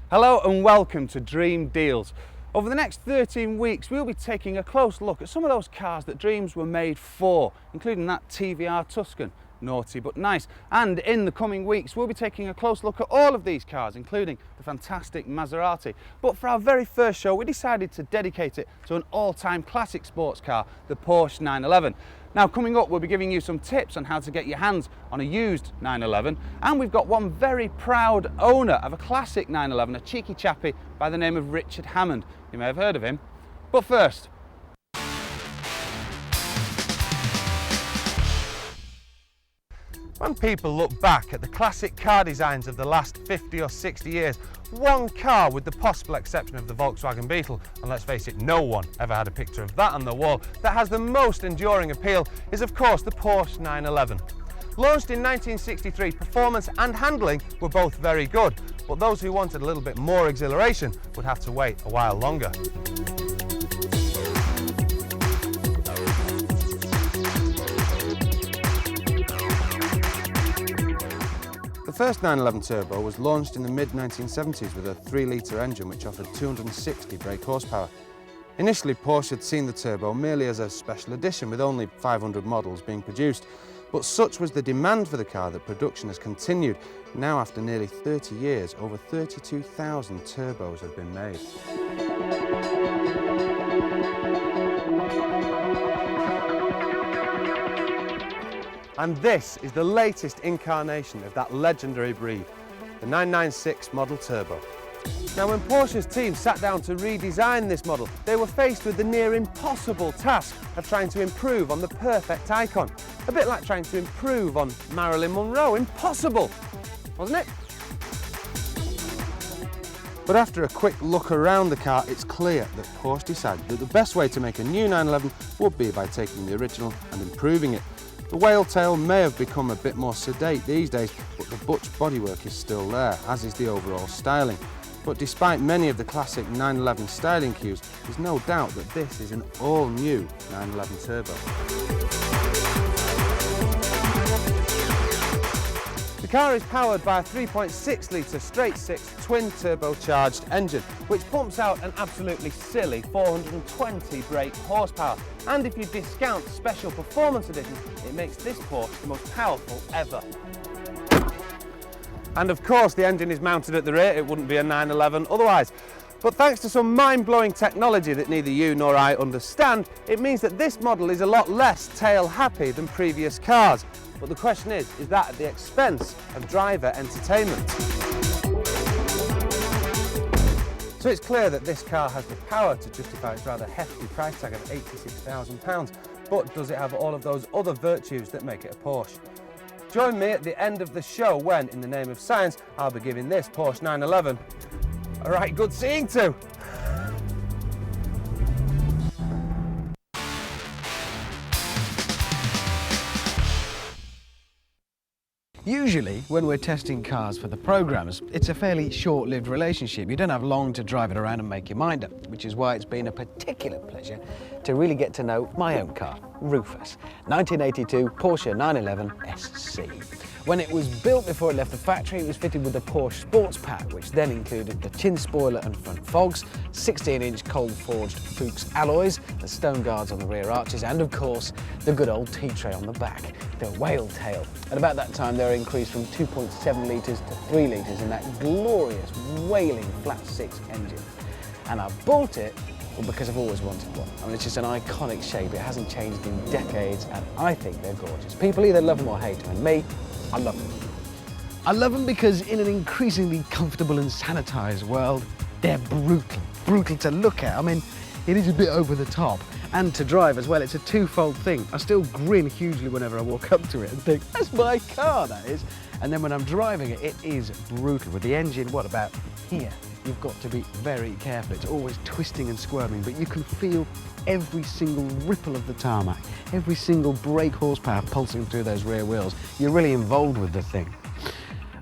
Hello and welcome to Dream Deals. Over the next 13 weeks we'll be taking a close look at some of those cars that dreams were made for, including that TVR Tuscan, naughty but nice. And in the coming weeks we'll be taking a close look at all of these cars, including the fantastic Maserati. But for our very first show we decided to dedicate it to an all-time classic sports car, the Porsche 911. Now coming up we'll be giving you some tips on how to get your hands on a used 911, and we've got one very proud owner of a classic 911, a cheeky chappie by the name of Richard Hammond. You may have heard of him. But first, when people look back at the classic car designs of the last 50 or 60 years, one car, with the possible exception of the Volkswagen Beetle, and let's face it, no one ever had a picture of that on the wall, that has the most enduring appeal is of course the Porsche 911. Launched in 1963, performance and handling were both very good, but those who wanted a little bit more exhilaration would have to wait a while longer. The first 911 Turbo was launched in the mid-1970s with a 3-litre engine which offered 260 brake horsepower. Initially, Porsche had seen the Turbo merely as a special edition with only 500 models being produced, but such was the demand for the car that production has continued. Now, after nearly 30 years, over 32,000 Turbos have been made. And this is the latest incarnation of that legendary breed, the 996 model Turbo. Now when Porsche's team sat down to redesign this model, they were faced with the near impossible task of trying to improve on the perfect icon. A bit like trying to improve on Marilyn Monroe. Impossible, wasn't it? But after a quick look around the car, it's clear that Porsche decided that the best way to make a new 911 would be by taking the original and improving it. The whale tail may have become a bit more sedate these days, but the butch bodywork is still there, as is the overall styling. But despite many of the classic 911 styling cues, there's no doubt that this is an all-new 911 Turbo. The car is powered by a 3.6-litre straight-six twin-turbocharged engine, which pumps out an absolutely silly 420 brake horsepower. And if you discount special performance editions, it makes this Porsche the most powerful ever. And of course the engine is mounted at the rear, it wouldn't be a 911 otherwise. But thanks to some mind-blowing technology that neither you nor I understand, it means that this model is a lot less tail-happy than previous cars. But the question is that at the expense of driver entertainment? So it's clear that this car has the power to justify its rather hefty price tag of £86,000, but does it have all of those other virtues that make it a Porsche? Join me at the end of the show when, in the name of science, I'll be giving this Porsche 911 a right good seeing to. Usually, when we're testing cars for the programmes, it's a fairly short-lived relationship. You don't have long to drive it around and make your mind up, which is why it's been a particular pleasure to really get to know my own car, Rufus, 1982 Porsche 911 SC. When it was built before it left the factory, it was fitted with a Porsche Sports Pack, which then included the chin spoiler and front fogs, 16-inch cold-forged Fuchs alloys, the stone guards on the rear arches, and of course, the good old tea-tray on the back, the whale tail. At about that time, they were increased from 2.7 litres to 3 litres in that glorious, wailing flat-six engine. And I bought it because I've always wanted one. I mean, it's just an iconic shape. It hasn't changed in decades, and I think they're gorgeous. People either love them or hate them, and me, I love them. I love them because in an increasingly comfortable and sanitised world, they're brutal to look at. I mean, it is a bit over the top. And to drive as well, it's a twofold thing. I still grin hugely whenever I walk up to it and think, that's my car, that is. And then when I'm driving it, it is brutal. With the engine, what about here? You've got to be very careful. It's always twisting and squirming, but you can feel every single ripple of the tarmac, every single brake horsepower pulsing through those rear wheels. You're really involved with the thing.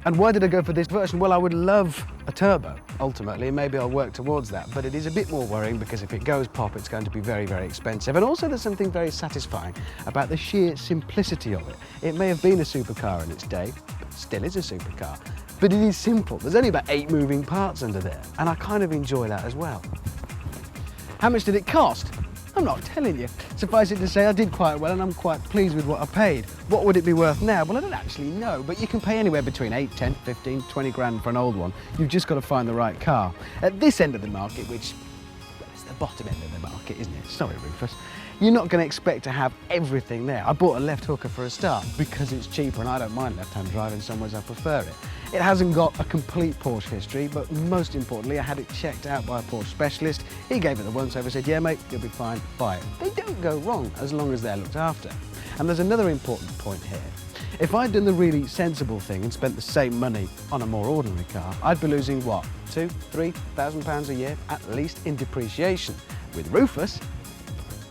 And why did I go for this version? Well, I would love a turbo, ultimately, and maybe I'll work towards that, but it is a bit more worrying because if it goes pop, it's going to be very, very expensive. And also there's something very satisfying about the sheer simplicity of it. It may have been a supercar in its day, but still is a supercar. but it is simple. There's only about 8 moving parts under there, and I kind of enjoy that as well. How much did it cost? I'm not telling you. Suffice it to say, I did quite well and I'm quite pleased with what I paid. What would it be worth now? Well, I don't actually know, but you can pay anywhere between 8, 10, 15, 20 grand for an old one. You've just got to find the right car. At this end of the market, which, well, it's the bottom end of the market, isn't it? Sorry, Rufus. You're not going to expect to have everything there. I bought a left hooker for a start because it's cheaper and I don't mind left-hand driving, some ways I prefer it. It hasn't got a complete Porsche history, but most importantly, I had it checked out by a Porsche specialist. He gave it a once-over, said, yeah, mate, you'll be fine, buy it. They don't go wrong as long as they're looked after. And there's another important point here. If I'd done the really sensible thing and spent the same money on a more ordinary car, I'd be losing, what, £2,000–3,000 a year, at least, in depreciation. With Rufus,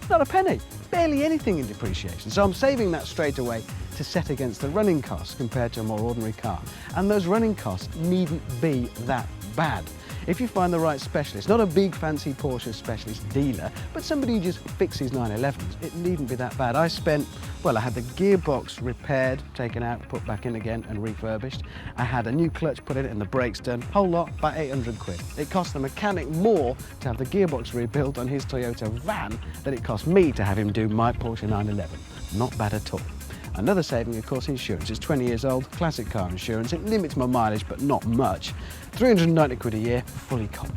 not a penny, barely anything in depreciation. So I'm saving that straight away to set against the running costs compared to a more ordinary car. And those running costs needn't be that bad. If you find the right specialist, not a big fancy Porsche specialist dealer, but somebody who just fixes 911s, it needn't be that bad. I spent, well, I had the gearbox repaired, taken out, put back in again and refurbished. I had a new clutch put in and the brakes done, whole lot, about 800 quid. It cost the mechanic more to have the gearbox rebuilt on his Toyota van than it cost me to have him do my Porsche 911. Not bad at all. Another saving, of course, insurance. It's 20 years old, classic car insurance. It limits my mileage, but not much. 390 quid a year, fully comp.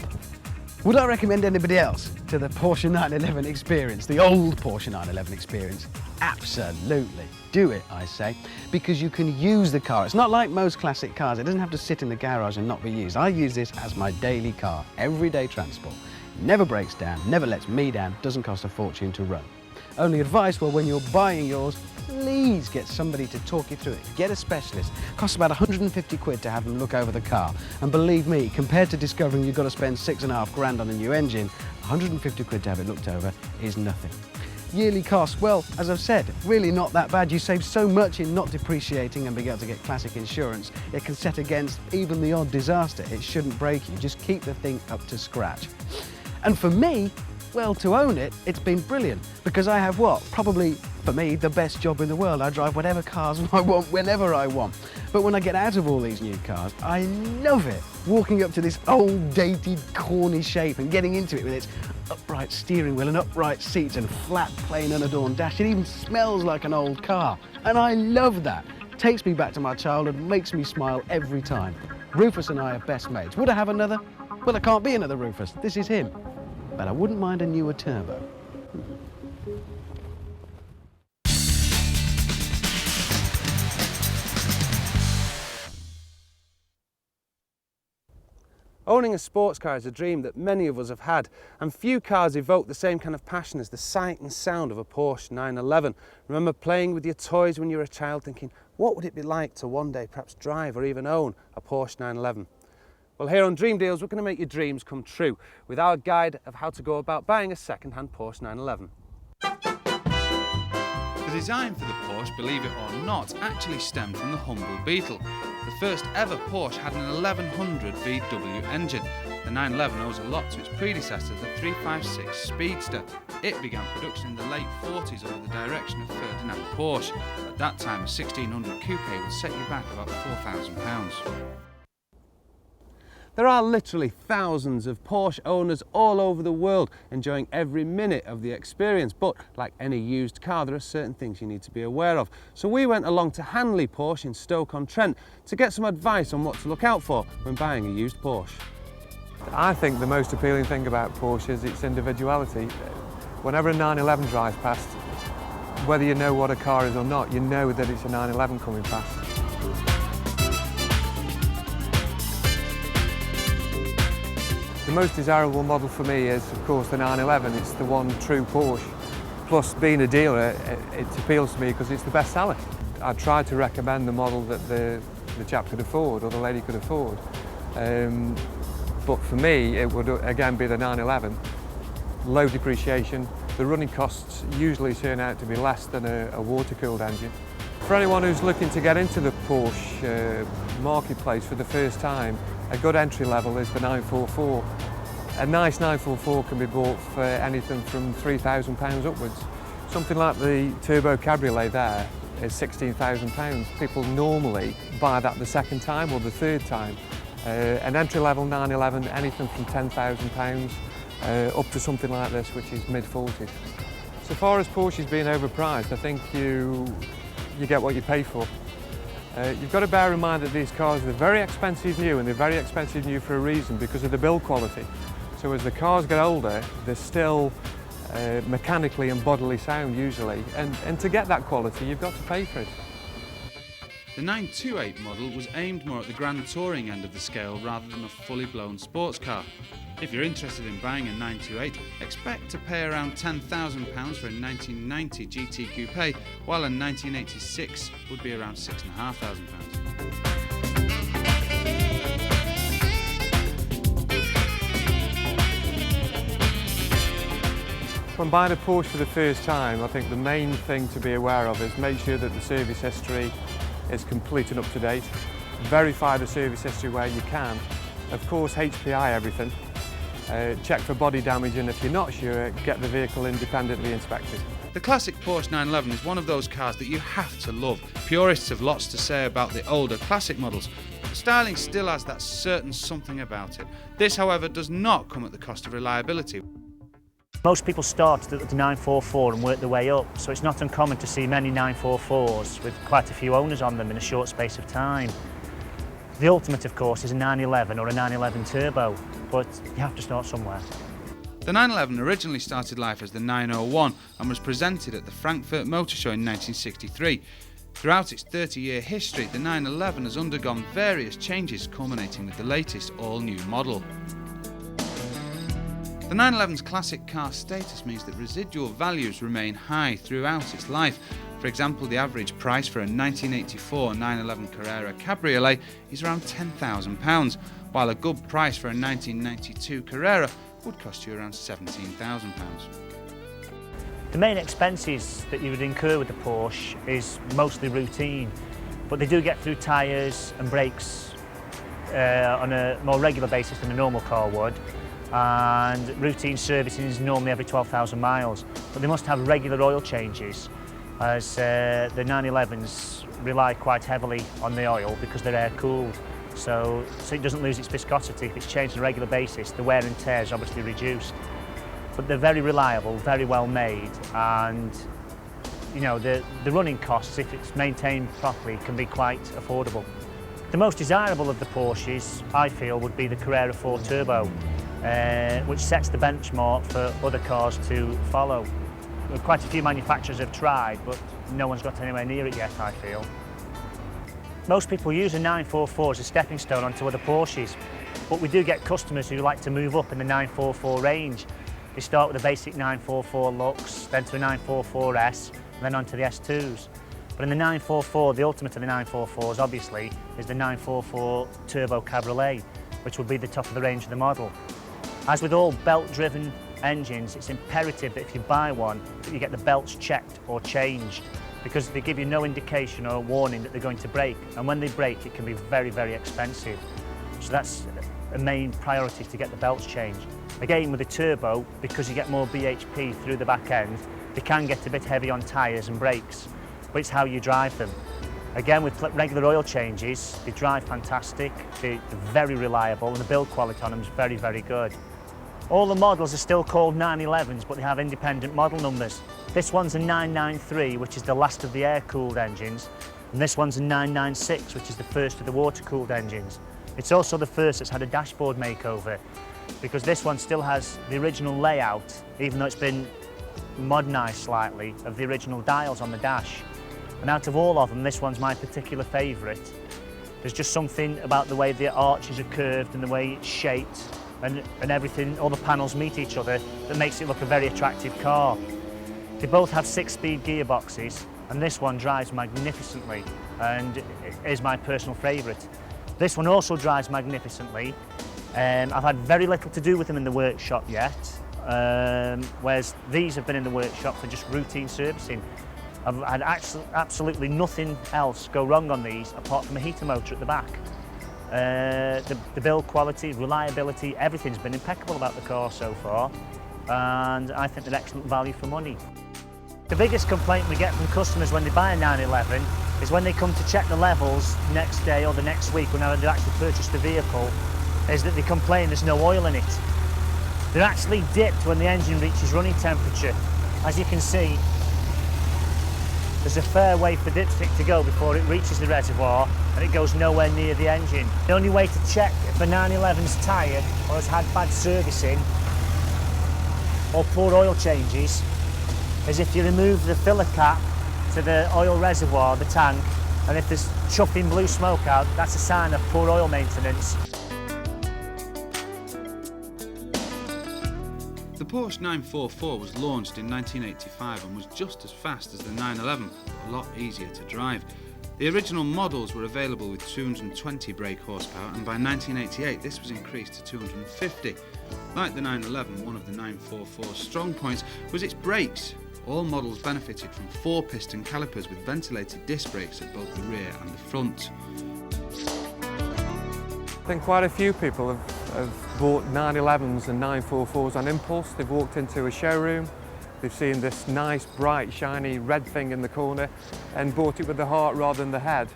Would I recommend anybody else to the Porsche 911 experience, the old Porsche 911 experience? Absolutely. Do it, I say, because you can use the car. It's not like most classic cars. It doesn't have to sit in the garage and not be used. I use this as my daily car, everyday transport. Never breaks down, never lets me down, doesn't cost a fortune to run. Only advice, well, when you're buying yours, please get somebody to talk you through it. Get a specialist. It costs about 150 quid to have them look over the car. And believe me, compared to discovering you've got to spend 6.5 grand on a new engine, 150 quid to have it looked over is nothing. Yearly costs, well, as I've said, really not that bad. You save so much in not depreciating and being able to get classic insurance. It can set against even the odd disaster. It shouldn't break you. Just keep the thing up to scratch. And for me, well, to own it, it's been brilliant because I have what? Probably, for me, the best job in the world. I drive whatever cars I want, whenever I want. But when I get out of all these new cars, I love it. Walking up to this old, dated, corny shape and getting into it with its upright steering wheel and upright seats and flat, plain, unadorned dash. It even smells like an old car. And I love that. Takes me back to my childhood, makes me smile every time. Rufus and I are best mates. Would I have another? Well, there can't be another Rufus. This is him. But I wouldn't mind a newer turbo. Owning a sports car is a dream that many of us have had, and few cars evoke the same kind of passion as the sight and sound of a Porsche 911. Remember playing with your toys when you were a child thinking, what would it be like to one day perhaps drive or even own a Porsche 911? Well, here on Dream Deals, we're going to make your dreams come true with our guide of how to go about buying a second-hand Porsche 911. The design for the Porsche, believe it or not, actually stemmed from the humble Beetle. The first ever Porsche had an 1100 VW engine. The 911 owes a lot to its predecessor, the 356 Speedster. It began production in the late 40s under the direction of Ferdinand Porsche. At that time, a 1600 coupe would set you back about £4,000. There are literally thousands of Porsche owners all over the world enjoying every minute of the experience, but like any used car, there are certain things you need to be aware of. So we went along to Hanley Porsche in Stoke-on-Trent to get some advice on what to look out for when buying a used Porsche. I think the most appealing thing about Porsche is its individuality. Whenever a 911 drives past, whether you know what a car is or not, you know that it's a 911 coming past. The most desirable model for me is, of course, the 911. It's the one true Porsche. Plus, being a dealer, it appeals to me because it's the best seller. I try to recommend the model that the chap could afford or the lady could afford. But for me, it would again be the 911. Low depreciation. The running costs usually turn out to be less than a water-cooled engine. For anyone who's looking to get into the Porsche marketplace for the first time, a good entry level is the 944. A nice 944 can be bought for anything from £3,000 upwards. Something like the Turbo Cabriolet there is £16,000. People normally buy that the second time or the third time. An entry-level 911, anything from £10,000 up to something like this, which is mid-40s. So far as Porsche's being overpriced, I think you get what you pay for. You've got to bear in mind that these cars are very expensive new, and they're very expensive new for a reason, because of the build quality. So as the cars get older, they're still mechanically and bodily sound usually, and to get that quality you've got to pay for it. The 928 model was aimed more at the grand touring end of the scale rather than a fully blown sports car. If you're interested in buying a 928, expect to pay around £10,000 for a 1990 GT Coupe, while a 1986 would be around £6,500. When buying a Porsche for the first time, I think the main thing to be aware of is make sure that the service history is complete and up to date. Verify the service history where you can. Of course, HPI everything. Check for body damage, and if you're not sure, get the vehicle independently inspected. The classic Porsche 911 is one of those cars that you have to love. Purists have lots to say about the older classic models. The styling still has that certain something about it. This, however, does not come at the cost of reliability. Most people start at the 944 and work their way up, so it's not uncommon to see many 944s with quite a few owners on them in a short space of time. The ultimate, of course, is a 911 or a 911 Turbo, but you have to start somewhere. The 911 originally started life as the 901 and was presented at the Frankfurt Motor Show in 1963. Throughout its 30-year history, the 911 has undergone various changes, culminating with the latest all-new model. The 911's classic car status means that residual values remain high throughout its life. For example, the average price for a 1984 911 Carrera Cabriolet is around £10,000, while a good price for a 1992 Carrera would cost you around £17,000. The main expenses that you would incur with the Porsche is mostly routine, but they do get through tyres and brakes on a more regular basis than a normal car would. And routine servicing is normally every 12,000 miles, but they must have regular oil changes, as the 911s rely quite heavily on the oil because they're air cooled, so it doesn't lose its viscosity. If it's changed on a regular basis, the wear and tear is obviously reduced. But they're very reliable, very well made, and you know, the running costs, if it's maintained properly, can be quite affordable. The most desirable of the Porsches, I feel, would be the Carrera 4 Turbo, which sets the benchmark for other cars to follow. Quite a few manufacturers have tried, but no one's got anywhere near it yet, I feel. Most people use a 944 as a stepping stone onto other Porsches, but we do get customers who like to move up in the 944 range. They start with a basic 944 Lux, then to a 944S, and then onto the S2s. But in the 944, the ultimate of the 944s, obviously, is the 944 Turbo Cabriolet, which will be the top of the range of the model. As with all belt-driven engines, it's imperative that if you buy one, that you get the belts checked or changed, because they give you no indication or warning that they're going to break. And when they break, it can be very, very expensive. So that's a main priority, to get the belts changed. Again, with the turbo, because you get more BHP through the back end, they can get a bit heavy on tyres and brakes, but it's how you drive them. Again, with regular oil changes, they drive fantastic, they're very reliable, and the build quality on them is very, very good. All the models are still called 911s, but they have independent model numbers. This one's a 993, which is the last of the air-cooled engines, and this one's a 996, which is the first of the water-cooled engines. It's also the first that's had a dashboard makeover, because this one still has the original layout, even though it's been modernised slightly, of the original dials on the dash. And out of all of them, this one's my particular favourite. There's just something about the way the arches are curved and the way it's shaped, and everything, all the panels meet each other, that makes it look a very attractive car. They both have 6-speed gearboxes, and this one drives magnificently and is my personal favourite. This one also drives magnificently. I've had very little to do with them in the workshop yet, whereas these have been in the workshop for just routine servicing. I've had absolutely nothing else go wrong on these apart from a heater motor at the back. The build quality, reliability, everything's been impeccable about the car so far, and I think they're excellent value for money. The biggest complaint we get from customers when they buy a 911 is when they come to check the levels next day or the next week whenever they actually purchase the vehicle, is that they complain there's no oil in it. They're actually dipped when the engine reaches running temperature. As you can see, there's a fair way for dipstick to go before it reaches the reservoir and it goes nowhere near the engine. The only way to check if a 911's tired or has had bad servicing or poor oil changes is if you remove the filler cap to the oil reservoir, the tank, and if there's chuffing blue smoke out, that's a sign of poor oil maintenance. The Porsche 944 was launched in 1985 and was just as fast as the 911, but a lot easier to drive. The original models were available with 220 brake horsepower, and by 1988 this was increased to 250. Like the 911, one of the 944's strong points was its brakes. All models benefited from 4-piston calipers with ventilated disc brakes at both the rear and the front. I think quite a few people have bought 911s and 944s on impulse. They've walked into a showroom, they've seen this nice, bright, shiny red thing in the corner and bought it with the heart rather than the head.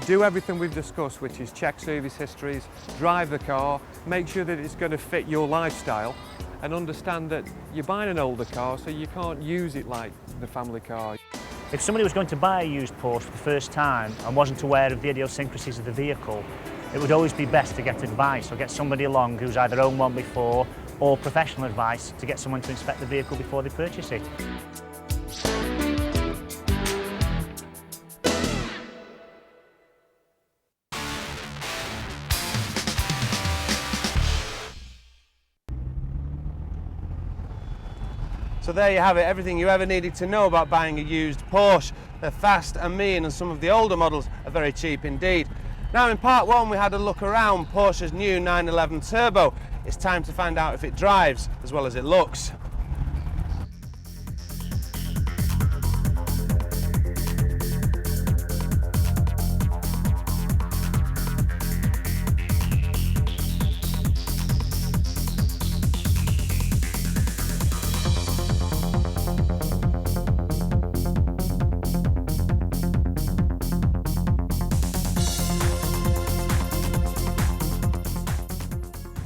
Do everything we've discussed, which is check service histories, drive the car, make sure that it's going to fit your lifestyle, and understand that you're buying an older car, so you can't use it like the family car. If somebody was going to buy a used Porsche for the first time and wasn't aware of the idiosyncrasies of the vehicle, it would always be best to get advice or get somebody along who's either owned one before or professional advice to get someone to inspect the vehicle before they purchase it. So there you have it, everything you ever needed to know about buying a used Porsche. They're fast and mean, and some of the older models are very cheap indeed. Now in part one we had a look around Porsche's new 911 Turbo. It's time to find out if it drives as well as it looks.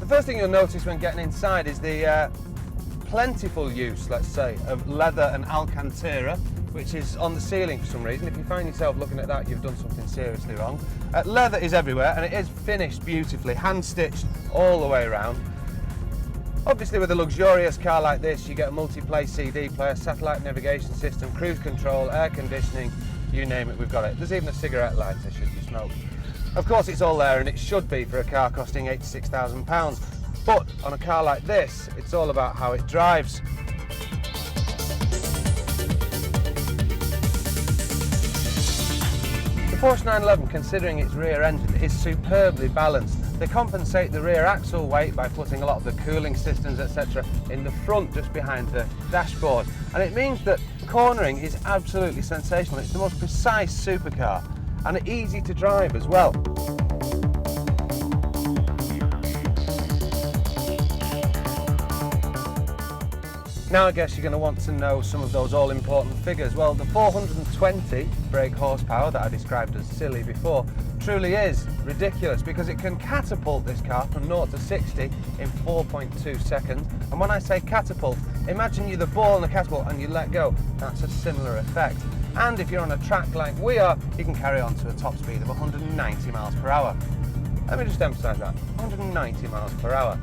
The first thing you'll notice when getting inside is the plentiful use, let's say, of leather and Alcantara, which is on the ceiling for some reason. If you find yourself looking at that, you've done something seriously wrong. Leather is everywhere, and it is finished beautifully, hand-stitched all the way around. Obviously, with a luxurious car like this, you get a multi-play CD player, satellite navigation system, cruise control, air conditioning, you name it, we've got it. There's even a cigarette lighter should you smoke. Of course it's all there, and it should be for a car costing £86,000, but on a car like this, it's all about how it drives. The Porsche 911, considering its rear engine, is superbly balanced. They compensate the rear axle weight by putting a lot of the cooling systems, etc., in the front, just behind the dashboard. And it means that cornering is absolutely sensational. It's the most precise supercar, and easy to drive as well. Now I guess you're going to want to know some of those all-important figures. Well, the 420 brake horsepower that I described as silly before truly is ridiculous, because it can catapult this car from 0 to 60 in 4.2 seconds. And when I say catapult, imagine you're the ball in a catapult and you let go. That's a similar effect. And if you're on a track like we are, you can carry on to a top speed of 190 miles per hour. Let me just emphasise that, 190 miles per hour.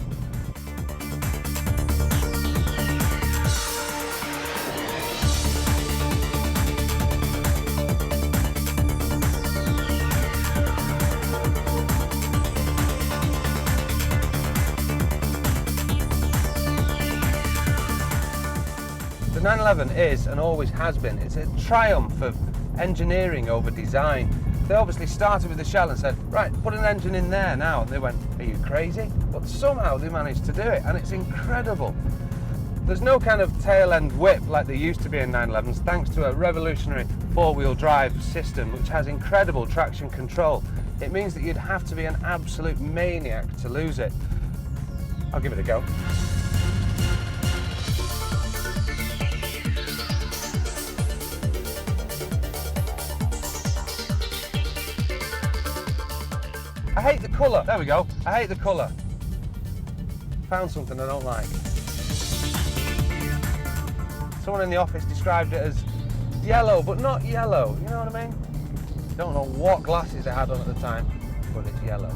The 911 is, and always has been, it's a triumph of engineering over design. They obviously started with the shell and said, right, put an engine in there now, and they went, are you crazy? But somehow they managed to do it, and it's incredible. There's no kind of tail end whip like there used to be in 911s, thanks to a revolutionary four-wheel drive system which has incredible traction control. It means that you'd have to be an absolute maniac to lose it. I'll give it a go. hate the colour. There we go. I hate the colour. Found something I don't like. Someone in the office described it as yellow, but not yellow. You know what I mean? Don't know what glasses they had on at the time, but it's yellow.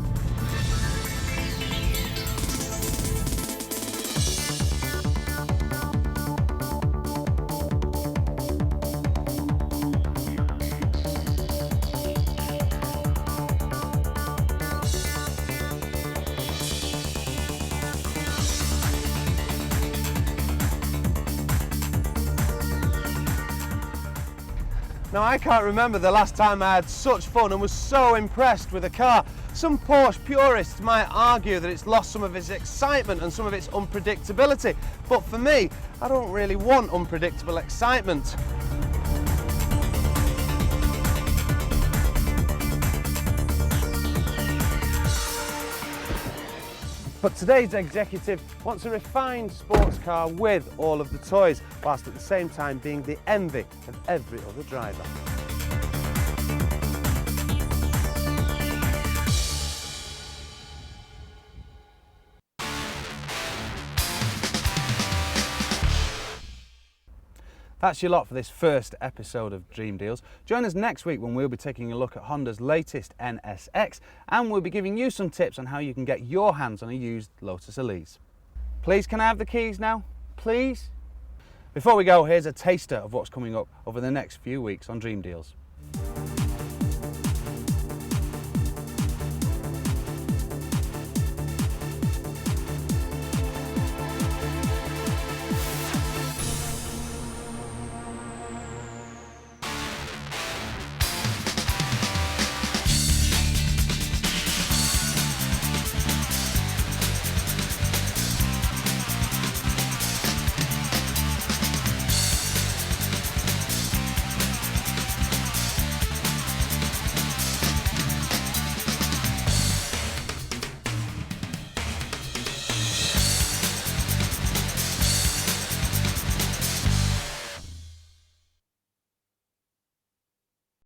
Now, I can't remember the last time I had such fun and was so impressed with a car. Some Porsche purists might argue that it's lost some of its excitement and some of its unpredictability, but for me, I don't really want unpredictable excitement. But today's executive wants a refined sports car with all of the toys, whilst at the same time being the envy of every other driver. That's your lot for this first episode of Dream Deals. Join us next week when we'll be taking a look at Honda's latest NSX, and we'll be giving you some tips on how you can get your hands on a used Lotus Elise. Please, can I have the keys now? Please? Before we go, here's a taster of what's coming up over the next few weeks on Dream Deals.